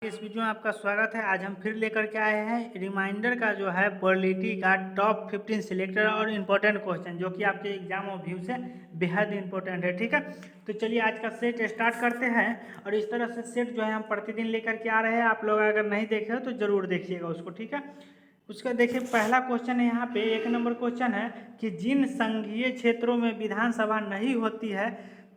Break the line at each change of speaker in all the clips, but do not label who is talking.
इस वीडियो में आपका स्वागत है। आज हम फिर लेकर के आए हैं रिमाइंडर का जो है पॉलिटी का टॉप 15 सिलेक्टेड और इम्पोर्टेंट क्वेश्चन जो कि आपके एग्जाम और व्यू से बेहद इंपॉर्टेंट है। ठीक है, तो चलिए आज का सेट स्टार्ट करते हैं। और इस तरह से सेट जो है हम प्रतिदिन लेकर के आ रहे हैं। आप लोग अगर नहीं देखे हो तो जरूर देखिएगा उसको। ठीक है, उसका देखिए पहला क्वेश्चन है यहाँ पे 1 नंबर क्वेश्चन है कि जिन संघीय क्षेत्रों में विधानसभा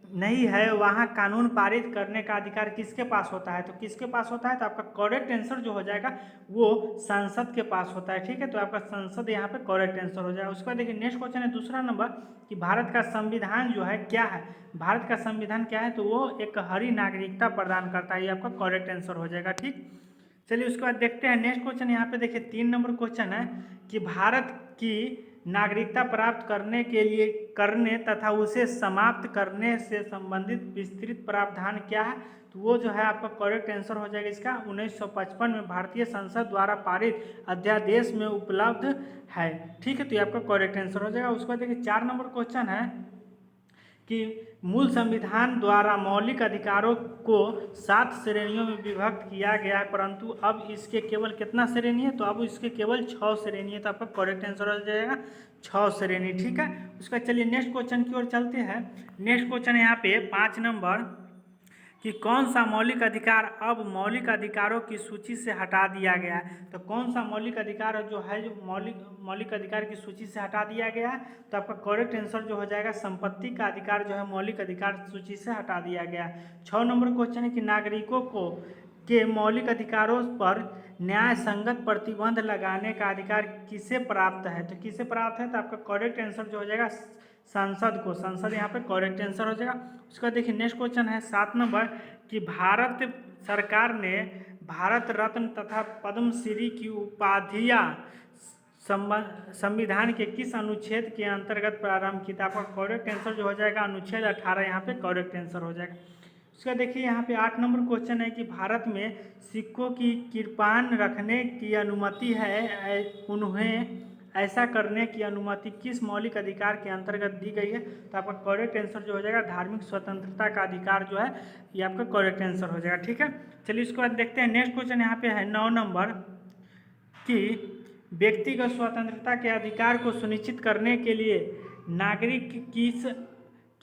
नहीं है वहाँ कानून पारित करने का अधिकार किसके पास होता है। तो किसके पास होता है, तो आपका करेक्ट आंसर जो हो जाएगा वो संसद के पास होता है। ठीक है, तो आपका संसद यहाँ पे करेक्ट आंसर हो जाएगा। उसके बाद देखिए नेक्स्ट क्वेश्चन है दूसरा नंबर कि भारत का संविधान जो है क्या है। भारत का संविधान क्या है, तो वो एक हरी नागरिकता प्रदान करता है। ये आपका करेक्ट आंसर हो जाएगा। ठीक, चलिए उसके बाद देखते हैं नेक्स्ट क्वेश्चन। यहाँ पे देखिए 3 नंबर क्वेश्चन है कि भारत की नागरिकता प्राप्त करने तथा उसे समाप्त करने से संबंधित विस्तृत प्रावधान क्या है। तो वो जो है आपका करेक्ट आंसर हो जाएगा इसका 1955 में भारतीय संसद द्वारा पारित अध्यादेश में उपलब्ध है। ठीक है, तो ये आपका करेक्ट आंसर हो जाएगा। उसके बाद देखिए 4 नंबर क्वेश्चन है कि मूल संविधान द्वारा मौलिक अधिकारों को 7 श्रेणियों में विभक्त किया गया है, परंतु अब इसके केवल कितना श्रेणी है, तो अब इसके केवल 6 श्रेणी है। तो आपका करेक्ट आंसर हो जाएगा 6 श्रेणी। ठीक है, उसका चलिए नेक्स्ट क्वेश्चन की ओर चलते हैं। नेक्स्ट क्वेश्चन यहाँ पे 5 नंबर कि कौन सा मौलिक अधिकार अब मौलिक अधिकारों की सूची से हटा दिया गया है। तो कौन सा मौलिक अधिकार जो है जो मौलिक अधिकार की सूची से हटा दिया गया है, तो आपका करेक्ट आंसर जो हो जाएगा संपत्ति का अधिकार जो है मौलिक अधिकार सूची से हटा दिया गया है। 6 नंबर क्वेश्चन है कि नागरिकों को के मौलिक अधिकारों पर न्याय संगत प्रतिबंध लगाने का अधिकार किसे प्राप्त है। तो किसे प्राप्त है, तो आपका करेक्ट आंसर जो हो जाएगा संसद को। संसद यहाँ पे करेक्ट आंसर हो जाएगा। उसका देखिए नेक्स्ट क्वेश्चन है 7 नंबर कि भारत सरकार ने भारत रत्न तथा पद्मश्री की उपाधियाँ संविधान के किस अनुच्छेद के अंतर्गत प्रारंभ की। आपका करेक्ट आंसर जो हो जाएगा अनुच्छेद 18 यहाँ पे करेक्ट आंसर हो जाएगा। उसका देखिए यहाँ पे 8 नंबर क्वेश्चन है कि भारत में सिक्कों की कृपाण रखने की अनुमति है, उन्हें ऐसा करने की अनुमति किस मौलिक अधिकार के अंतर्गत दी गई है। तो आपका करेक्ट आंसर जो हो जाएगा धार्मिक स्वतंत्रता का अधिकार जो है ये आपका करेक्ट आंसर हो जाएगा। ठीक है, चलिए इसके बाद देखते हैं नेक्स्ट क्वेश्चन यहाँ पे है 9 नंबर कि व्यक्तिगत स्वतंत्रता के अधिकार को सुनिश्चित करने के लिए नागरिक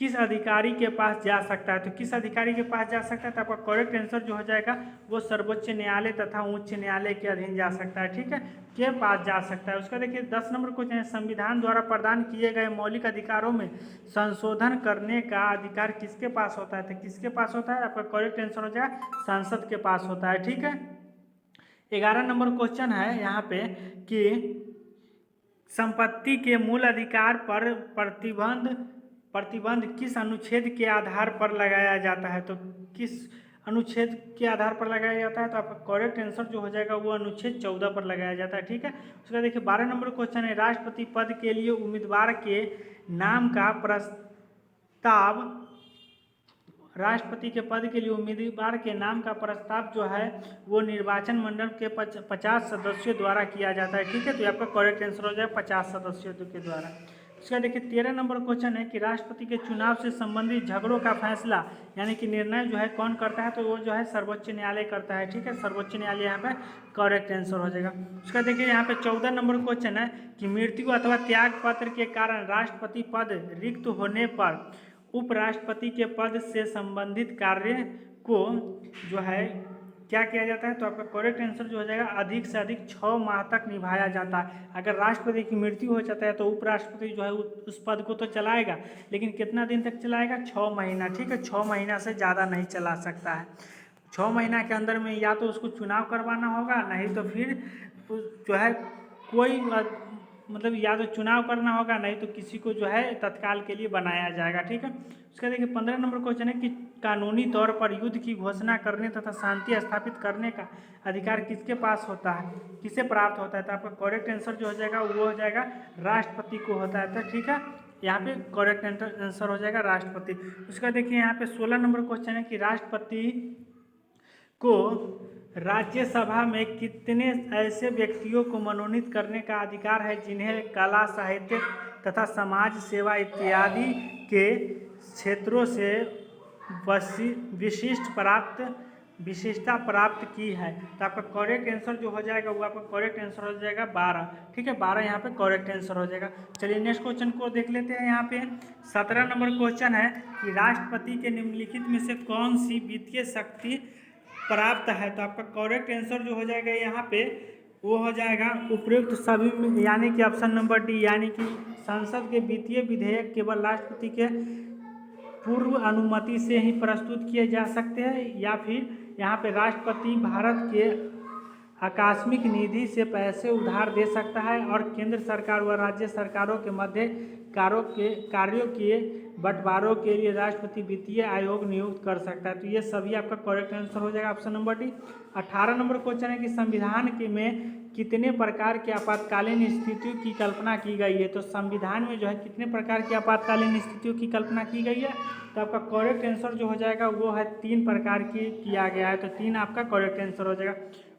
किस अधिकारी के पास जा सकता है। तो किस अधिकारी के पास जा सकता है, तो आपका करेक्ट आंसर जो हो जाएगा वो सर्वोच्च न्यायालय तथा उच्च न्यायालय के अधीन जा सकता है। ठीक है, के पास जा सकता है। उसका देखिए 10 नंबर क्वेश्चन है संविधान द्वारा प्रदान किए गए मौलिक अधिकारों में संशोधन करने का अधिकार किसके पास होता है। तो किसके पास होता है, आपका करेक्ट आंसर हो जाएगा संसद के पास होता है। ठीक है, 11 नंबर क्वेश्चन है यहाँ पे कि संपत्ति के मूल अधिकार पर प्रतिबंध किस अनुच्छेद के आधार पर लगाया जाता है। तो किस अनुच्छेद के आधार पर लगाया जाता है, तो आपका करेक्ट आंसर जो हो जाएगा वो अनुच्छेद 14 पर लगाया जाता है। ठीक है, उसका देखिए 12 नंबर क्वेश्चन है राष्ट्रपति पद के लिए उम्मीदवार के नाम का प्रस्ताव राष्ट्रपति के पद के लिए उम्मीदवार के नाम का प्रस्ताव जो है वो निर्वाचन मंडल के 50 सदस्यों द्वारा किया जाता है। ठीक है, तो ये आपका करेक्ट आंसर हो जाएगा 50 सदस्यों के द्वारा। इसका देखिए 13 नंबर क्वेश्चन है कि राष्ट्रपति के चुनाव से संबंधित झगड़ों का फैसला यानी कि निर्णय जो है कौन करता है, तो वो जो है सर्वोच्च न्यायालय करता है। ठीक है, सर्वोच्च न्यायालय यहाँ पे करेक्ट आंसर हो जाएगा। उसका देखिए यहाँ पे 14 नंबर क्वेश्चन है कि मृत्यु अथवा त्याग पत्र के कारण राष्ट्रपति पद रिक्त होने पर उपराष्ट्रपति के पद से संबंधित कार्य को जो है क्या किया जाता है। तो आपका करेक्ट आंसर जो हो जाएगा अधिक से अधिक 6 माह तक निभाया जाता है। अगर राष्ट्रपति की मृत्यु हो जाता है तो उपराष्ट्रपति जो है उस पद को तो चलाएगा, लेकिन कितना दिन तक चलाएगा, 6 महीना। ठीक है, 6 महीना से ज़्यादा नहीं चला सकता है। 6 महीना के अंदर में या तो उसको चुनाव करवाना होगा, नहीं तो फिर जो है कोई मतलब या तो चुनाव करना होगा, नहीं तो किसी को जो है तत्काल के लिए बनाया जाएगा। ठीक है, उसका देखिए 15 नंबर क्वेश्चन है कि कानूनी तौर पर युद्ध की घोषणा करने तथा शांति स्थापित करने का अधिकार किसके पास होता है, किसे प्राप्त होता है। तो आपका करेक्ट आंसर जो हो जाएगा वो हो जाएगा राष्ट्रपति को होता है। तो ठीक है, यहाँ पे करेक्ट आंसर हो जाएगा राष्ट्रपति। उसका देखिए यहाँ पे 16 नंबर क्वेश्चन है कि राष्ट्रपति को राज्यसभा में कितने ऐसे व्यक्तियों को मनोनीत करने का अधिकार है जिन्हें कला, साहित्य तथा समाज सेवा इत्यादि के क्षेत्रों से विशिष्ट प्राप्त विशेषता प्राप्त की है। तो आपका करेक्ट आंसर जो हो जाएगा वो आपका करेक्ट आंसर हो जाएगा 12। ठीक है, 12 यहाँ पे करेक्ट आंसर हो जाएगा। चलिए नेक्स्ट क्वेश्चन को देख लेते हैं। यहाँ पे 17 नंबर क्वेश्चन है कि राष्ट्रपति के निम्नलिखित में से कौन सी वित्तीय शक्ति प्राप्त है। तो आपका करेक्ट आंसर जो हो जाएगा यहाँ पे वो हो जाएगा उपयुक्त सभी में, यानी कि ऑप्शन नंबर डी, यानी कि संसद के वित्तीय विधेयक केवल राष्ट्रपति के पूर्व अनुमति से ही प्रस्तुत किए जा सकते हैं, या फिर यहाँ पे राष्ट्रपति भारत के आकस्मिक निधि से पैसे उधार दे सकता है और केंद्र सरकार व राज्य सरकारों के मध्य कार्यों के बंटवारों के लिए राष्ट्रपति वित्तीय आयोग नियुक्त कर सकता है। तो ये सभी आपका करेक्ट आंसर हो जाएगा option number D. 18 number question है कि संविधान के में कितने प्रकार की आपातकालीन स्थितियों की कल्पना की गई है। तो संविधान में जो है कितने प्रकार की आपातकालीन स्थितियों की कल्पना की गई है। तो आपका करेक्ट आंसर जो हो जाएगा वो है 3 प्रकार की किया गया है। तो 3 आपका करेक्ट आंसर हो जाएगा।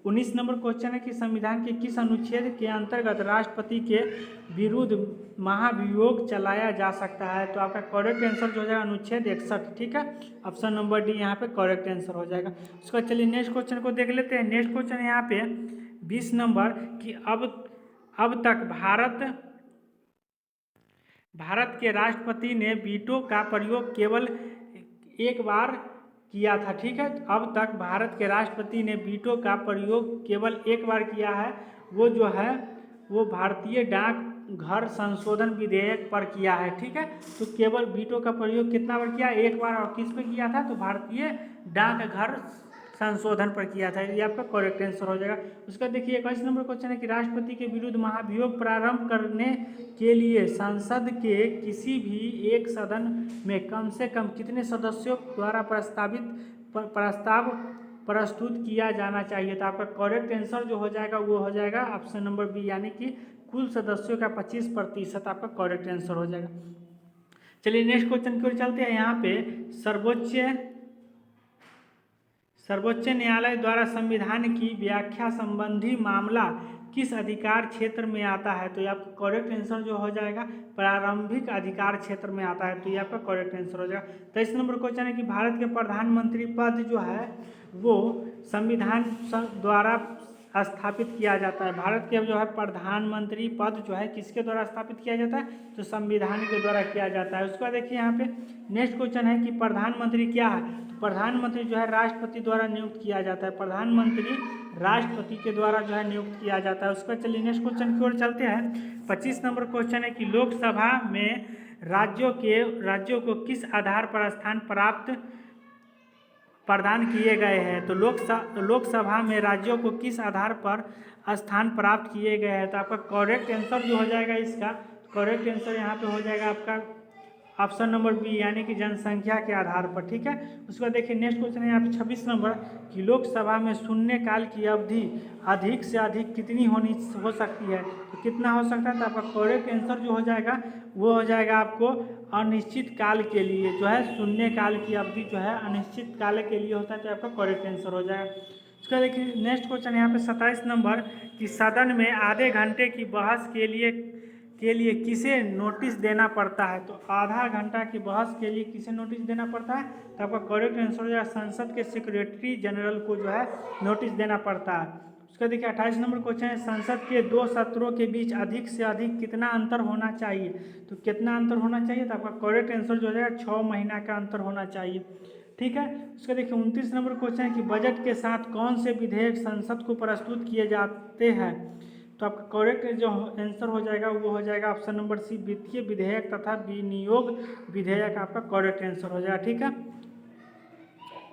19 नंबर क्वेश्चन है कि संविधान के किस अनुच्छेद के अंतर्गत राष्ट्रपति के विरुद्ध महाभियोग चलाया जा सकता है। तो आपका करेक्ट आंसर जो हो जाएगा अनुच्छेद 61। ठीक है, ऑप्शन नंबर डी यहाँ पे करेक्ट आंसर हो जाएगा। उसके बाद चलिए नेक्स्ट क्वेश्चन को देख लेते हैं। नेक्स्ट क्वेश्चन यहाँ पे 20 नंबर कि अब तक भारत के राष्ट्रपति ने वीटो का प्रयोग केवल एक बार किया था। ठीक है, अब तक भारत के राष्ट्रपति ने वीटो का प्रयोग केवल एक बार किया है। वो जो है वो भारतीय डाक घर संशोधन विधेयक पर किया है। ठीक है, तो केवल वीटो का प्रयोग कितना बार किया, एक बार। और किस पे किया था, तो भारतीय डाक घर संशोधन पर किया था। ये आपका करेक्ट आंसर हो जाएगा। उसका देखिए 21 नंबर क्वेश्चन है कि राष्ट्रपति के विरुद्ध महाभियोग प्रारंभ करने के लिए संसद के किसी भी एक सदन में कम से कम कितने सदस्यों द्वारा प्रस्ताव प्रस्तुत किया जाना चाहिए। तो आपका करेक्ट आंसर जो हो जाएगा वो हो जाएगा ऑप्शन नंबर बी, यानी कि कुल सदस्यों का 25% आपका करेक्ट आंसर हो जाएगा। चलिए नेक्स्ट क्वेश्चन की ओर चलते हैं। यहाँ पे सर्वोच्च न्यायालय द्वारा संविधान की व्याख्या संबंधी मामला किस अधिकार क्षेत्र में आता है। तो ये आपका करेक्ट आंसर जो हो जाएगा प्रारंभिक अधिकार क्षेत्र में आता है। तो ये आपका करेक्ट आंसर हो जाएगा। 23 नंबर क्वेश्चन है कि भारत के प्रधानमंत्री पद जो है वो संविधान द्वारा स्थापित किया जाता है। भारत के जो है प्रधानमंत्री पद जो है किसके द्वारा स्थापित किया जाता है, तो संविधान के द्वारा किया जाता है। उसका देखिए यहाँ पे नेक्स्ट क्वेश्चन है कि प्रधानमंत्री क्या है। तो प्रधानमंत्री जो है राष्ट्रपति द्वारा नियुक्त किया जाता है। प्रधानमंत्री राष्ट्रपति के द्वारा जो है नियुक्त किया जाता है। उसका चलिए नेक्स्ट क्वेश्चन की ओर चलते हैं। 25 नंबर क्वेश्चन है कि लोकसभा में राज्यों को किस आधार पर स्थान प्रदान किए गए हैं। तो लोकसभा में राज्यों को किस आधार पर स्थान प्राप्त किए गए हैं। तो आपका करेक्ट आंसर जो हो जाएगा इसका करेक्ट आंसर यहाँ पे हो जाएगा आपका ऑप्शन नंबर बी, यानी कि जनसंख्या के आधार पर। ठीक है, उसके बाद देखिए नेक्स्ट क्वेश्चन है यहाँ पे 26 नंबर कि लोकसभा में शून्यकाल की अवधि अधिक से अधिक कितनी हो सकती है। तो कितना हो सकता है। तो आपका करेक्ट आंसर जो हो जाएगा वो हो जाएगा आपको अनिश्चित काल के लिए जो है शून्यकाल की अवधि जो है अनिश्चित काल के लिए होता है। तो आपका करेक्ट आंसर हो जाएगा। उसका देखिए नेक्स्ट क्वेश्चन यहाँ पे 27 नंबर कि सदन में आधे घंटे की बहस के लिए किसे नोटिस देना पड़ता है। तो आधा घंटा की बहस के लिए किसे नोटिस देना पड़ता है। तो आपका करेक्ट आंसर हो जाएगा संसद के सेक्रेटरी जनरल को जो है नोटिस देना पड़ता है। उसका देखिए 28 नंबर क्वेश्चन है संसद के 2 सत्रों के बीच अधिक से अधिक कितना अंतर होना चाहिए। तो कितना अंतर होना चाहिए। तो आपका करेक्ट आंसर जो हो जाएगा 6 महीना का अंतर होना चाहिए। ठीक है, उसका देखिए 29 नंबर क्वेश्चन है कि बजट के साथ कौन से विधेयक संसद को प्रस्तुत किए जाते हैं। तो आपका करेक्ट जो आंसर हो जाएगा वो हो जाएगा ऑप्शन नंबर सी, वित्तीय विधेयक तथा विनियोग विधेयक आपका करेक्ट आंसर हो जाएगा। ठीक है,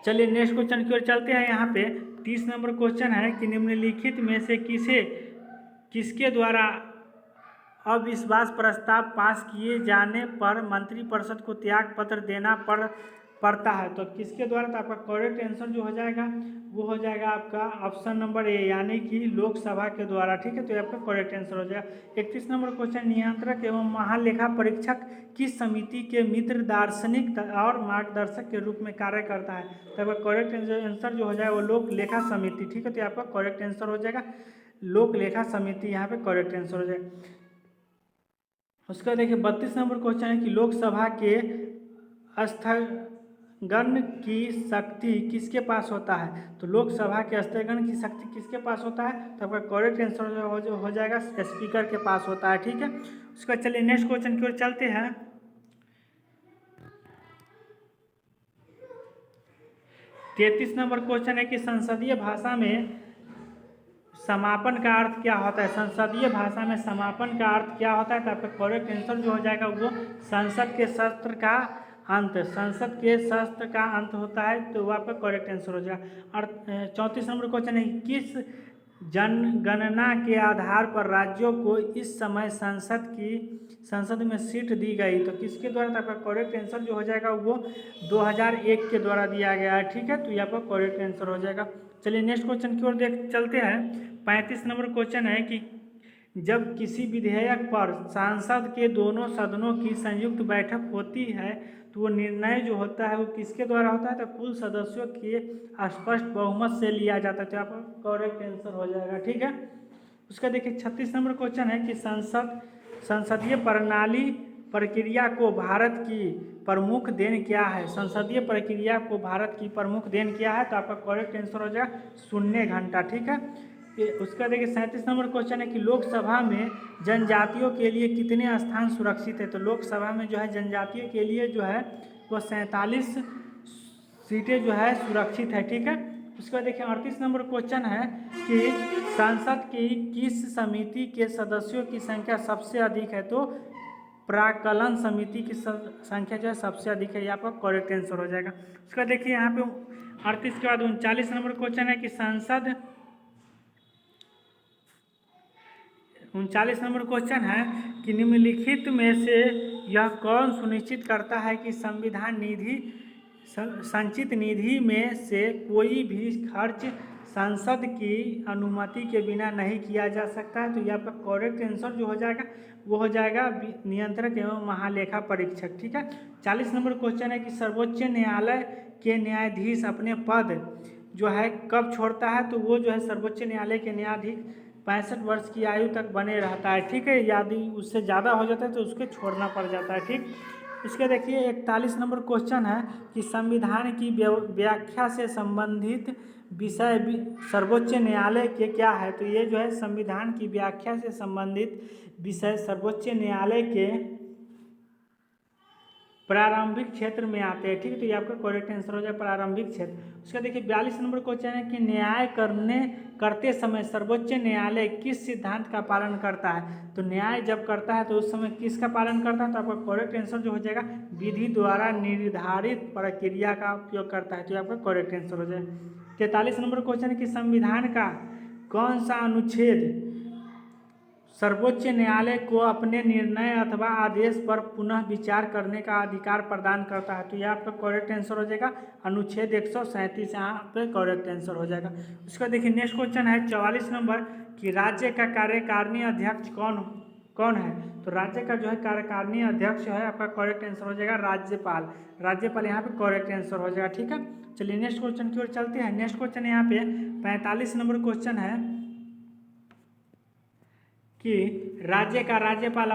चलिए नेक्स्ट क्वेश्चन की ओर चलते हैं। यहाँ पे 30 नंबर क्वेश्चन है कि निम्नलिखित में से किसके द्वारा अविश्वास प्रस्ताव पास किए जाने पर मंत्रिपरिषद को त्याग पत्र देना पड़ता है। तो किसके द्वारा। तो आपका करेक्ट आंसर जो हो जाएगा वो हो जाएगा आपका ऑप्शन नंबर ए, यानी कि लोकसभा के द्वारा। ठीक है, तो ये आपका करेक्ट आंसर हो जाएगा। 31 नंबर क्वेश्चन नियंत्रक एवं महालेखा परीक्षक किस समिति के मित्र दार्शनिक और मार्गदर्शक के रूप में कार्य करता है। तो आपका करेक्ट आंसर जो हो जाएगा वो लोक लेखा समिति। ठीक है, तो आपका करेक्ट आंसर हो जाएगा लोक लेखा समिति, यहाँ पे करेक्ट आंसर हो जाएगा। उसका देखिए 32 नंबर क्वेश्चन है कि लोकसभा के गण की शक्ति किसके पास होता है? तो लोकसभा के स्थगन की शक्ति किसके पास होता है? तो आपका करेक्ट आंसर हो जाएगा स्पीकर के पास होता है। ठीक है, उसके बाद चलिए नेक्स्ट क्वेश्चन की ओर चलते हैं। 33 नंबर क्वेश्चन है कि संसदीय भाषा में समापन का अर्थ क्या होता है? संसदीय भाषा में समापन का अर्थ क्या होता है? तो आपका करेक्ट आंसर जो हो जाएगा वो संसद के सत्र का अंत, संसद के सत्र का अंत होता है, तो वो आपका करेक्ट आंसर हो जाएगा। और 34 नंबर क्वेश्चन है किस जनगणना के आधार पर राज्यों को इस समय संसद में सीट दी गई? तो किसके द्वारा? तो आपका करेक्ट आंसर जो हो जाएगा वो 2001 के द्वारा दिया गया है। ठीक है, तो ये आपका करेक्ट आंसर हो जाएगा। चलिए नेक्स्ट क्वेश्चन की ओर चलते हैं। 35 नंबर क्वेश्चन है कि जब किसी विधेयक पर सांसद के दोनों सदनों की संयुक्त बैठक होती है तो वो निर्णय जो होता है वो किसके द्वारा होता है? तो कुल सदस्यों के स्पष्ट बहुमत से लिया जाता है, तो आपका करेक्ट आंसर हो जाएगा। ठीक है, उसका देखिए 36 नंबर क्वेश्चन है कि संसदीय प्रणाली प्रक्रिया को भारत की प्रमुख देन क्या है? संसदीय प्रक्रिया को भारत की प्रमुख देन क्या है? तो आपका करेक्ट आंसर हो जाएगा 0 घंटा। ठीक है, उसका देखिए 37 नंबर क्वेश्चन है कि लोकसभा में जनजातियों के लिए कितने स्थान सुरक्षित है? तो लोकसभा में जो है जनजातियों के लिए जो है वो 47 सीटें जो है सुरक्षित है। ठीक है, उसके बाद देखिए 38 नंबर क्वेश्चन है कि संसद की किस समिति के सदस्यों की संख्या सबसे अधिक है? तो प्राक्कलन समिति की संख्या जो है सबसे अधिक है, ये आपका करेक्ट आंसर हो जाएगा। उसका देखिए यहाँ पे 38 के बाद 39 नंबर क्वेश्चन है कि 39 नंबर क्वेश्चन है कि निम्नलिखित में से यह कौन सुनिश्चित करता है कि संविधान निधि संचित निधि में से कोई भी खर्च संसद की अनुमति के बिना नहीं किया जा सकता है? तो यह आपका करेक्ट आंसर जो हो जाएगा वो हो जाएगा नियंत्रक एवं महालेखा परीक्षक। ठीक है, 40 नंबर क्वेश्चन है कि सर्वोच्च न्यायालय के न्यायाधीश अपने पद जो है कब छोड़ता है? तो वो जो है सर्वोच्च न्यायालय के न्यायाधीश 65 वर्ष की आयु तक बने रहता है। ठीक है, यदि उससे ज़्यादा हो जाता है तो उसको छोड़ना पड़ जाता है। ठीक, इसके देखिए 41 नंबर क्वेश्चन है कि संविधान की व्याख्या से संबंधित विषय सर्वोच्च न्यायालय के क्या है? तो ये जो है संविधान की व्याख्या से संबंधित विषय सर्वोच्च न्यायालय के प्रारंभिक क्षेत्र में आते हैं। ठीक है, तो ये आपका करेक्ट आंसर हो जाए प्रारंभिक क्षेत्र। उसका देखिए 42 नंबर क्वेश्चन है कि न्याय करते समय सर्वोच्च न्यायालय किस सिद्धांत का पालन करता है? तो न्याय जब करता है तो उस समय किसका पालन करता है? तो आपका करेक्ट आंसर जो हो जाएगा विधि द्वारा निर्धारित प्रक्रिया का उपयोग करता है, तो ये आपका करेक्ट आंसर हो जाएगा। 43 नंबर क्वेश्चन है कि संविधान का कौन सा अनुच्छेद सर्वोच्च न्यायालय को अपने निर्णय अथवा आदेश पर पुनः विचार करने का अधिकार प्रदान करता है? तो यह आपका करेक्ट आंसर हो जाएगा अनुच्छेद 137, यहाँ पे करेक्ट आंसर हो जाएगा। उसका देखिए नेक्स्ट क्वेश्चन है 44 नंबर कि राज्य का कार्यकारिणी अध्यक्ष कौन है? तो राज्य का जो है कार्यकारिणी अध्यक्ष है आपका करेक्ट आंसर हो जाएगा राज्यपाल यहाँ पे करेक्ट आंसर हो जाएगा। ठीक है, चलिए नेक्स्ट क्वेश्चन की ओर चलते हैं। नेक्स्ट क्वेश्चन यहाँ पे 45 नंबर क्वेश्चन है कि राज्य का राज्यपाल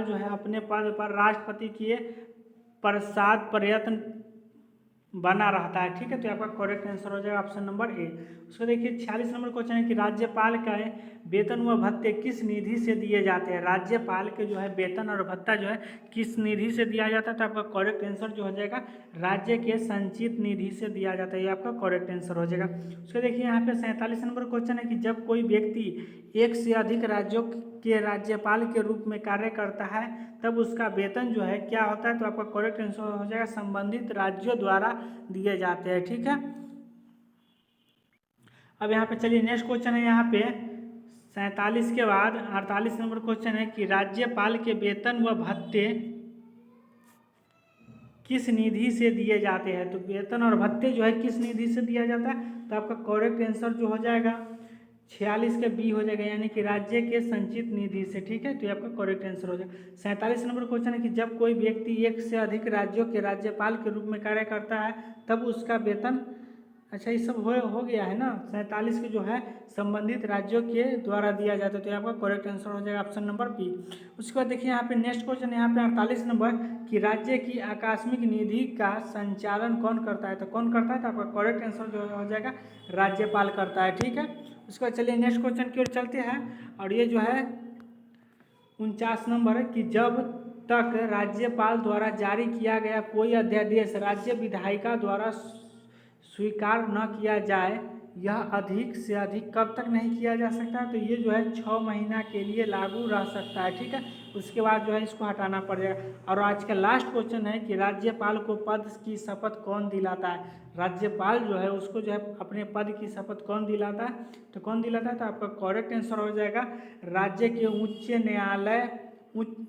जो है अपने पद पर राष्ट्रपति के प्रसाद प्रयत्न बना रहता है। ठीक है, तो आपका करेक्ट आंसर हो जाएगा ऑप्शन नंबर ए। उसको देखिए 46 नंबर क्वेश्चन है कि राज्यपाल का वेतन व भत्ते किस निधि से दिए जाते हैं? राज्यपाल के जो है वेतन और भत्ता जो है किस निधि से दिया जाता है? तो आपका करेक्ट आंसर जो हो जाएगा राज्य के संचित निधि से दिया जाता है, ये आपका करेक्ट आंसर हो जाएगा। उसको देखिए यहाँ पे 47 नंबर क्वेश्चन है कि जब कोई व्यक्ति एक से अधिक राज्यों के राज्यपाल के रूप में कार्य करता है तब उसका वेतन जो है क्या होता है? तो आपका करेक्ट आंसर हो जाएगा संबंधित राज्यों द्वारा दिए जाते हैं। ठीक है, अब यहाँ पे चलिए नेक्स्ट क्वेश्चन है यहाँ पे 47 के बाद 48 नंबर क्वेश्चन है कि राज्यपाल के वेतन व भत्ते किस निधि से दिए जाते हैं? तो वेतन और भत्ते जो है किस निधि से दिया जाता है? तो आपका करेक्ट आंसर जो हो जाएगा 46 के बी हो जाएगा, यानी कि राज्य के संचित निधि से। ठीक है, तो ये आपका करेक्ट आंसर हो जाएगा। 47 नंबर क्वेश्चन है कि जब कोई व्यक्ति एक से अधिक राज्यों के राज्यपाल के रूप में कार्य करता है तब उसका वेतन अच्छा, ये सब हो गया है ना। 47 के जो है संबंधित राज्यों के द्वारा दिया जाता है, तो आपका करेक्ट आंसर हो जाएगा ऑप्शन नंबर बी। उसके बाद देखिए यहाँ पे नेक्स्ट क्वेश्चन, यहाँ पे 48 नंबर कि राज्य की आकस्मिक निधि का संचालन कौन करता है, तो कौन करता है, तो आपका करेक्ट आंसर जो हो जाएगा राज्यपाल करता है। ठीक है, उसके बाद चलिए नेक्स्ट क्वेश्चन की ओर चलते हैं, और ये जो है 49 नंबर है कि जब तक राज्यपाल द्वारा जारी किया गया कोई अध्यादेश राज्य विधायिका द्वारा स्वीकार न किया जाए, यह अधिक से अधिक कब तक नहीं किया जा सकता, तो ये जो है 6 महीना के लिए लागू रह सकता है। ठीक है, उसके बाद जो है इसको हटाना पड़ेगा। और आज का लास्ट क्वेश्चन है कि राज्यपाल को पद की शपथ कौन दिलाता है, राज्यपाल जो है उसको जो है अपने पद की शपथ कौन दिलाता है, तो कौन दिलाता है, तो आपका करेक्ट आंसर हो जाएगा राज्य के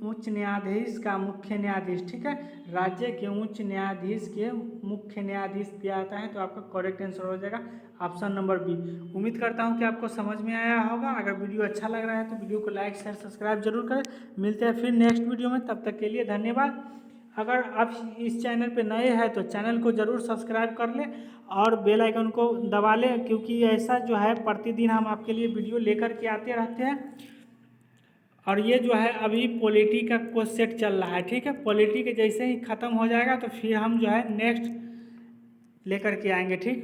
उच्च न्यायाधीश का मुख्य न्यायाधीश। ठीक है, राज्य के उच्च न्यायाधीश के मुख्य न्यायाधीश दिया जाता है, तो आपका करेक्ट आंसर हो जाएगा ऑप्शन नंबर बी। उम्मीद करता हूं कि आपको समझ में आया होगा। अगर वीडियो अच्छा लग रहा है तो वीडियो को लाइक शेयर सब्सक्राइब जरूर करें। मिलते हैं फिर नेक्स्ट वीडियो में, तब तक के लिए धन्यवाद। अगर आप इस चैनल पे नए हैं तो चैनल को ज़रूर सब्सक्राइब कर लें और बेल आइकन को दबा लें, क्योंकि ऐसा जो है प्रतिदिन हम आपके लिए वीडियो लेकर के आते रहते हैं। और ये जो है अभी पॉलिटी का कोर्स सेट चल रहा है। ठीक है, पॉलिटी के जैसे ही ख़त्म हो जाएगा तो फिर हम जो है नेक्स्ट लेकर के आएंगे। ठीक।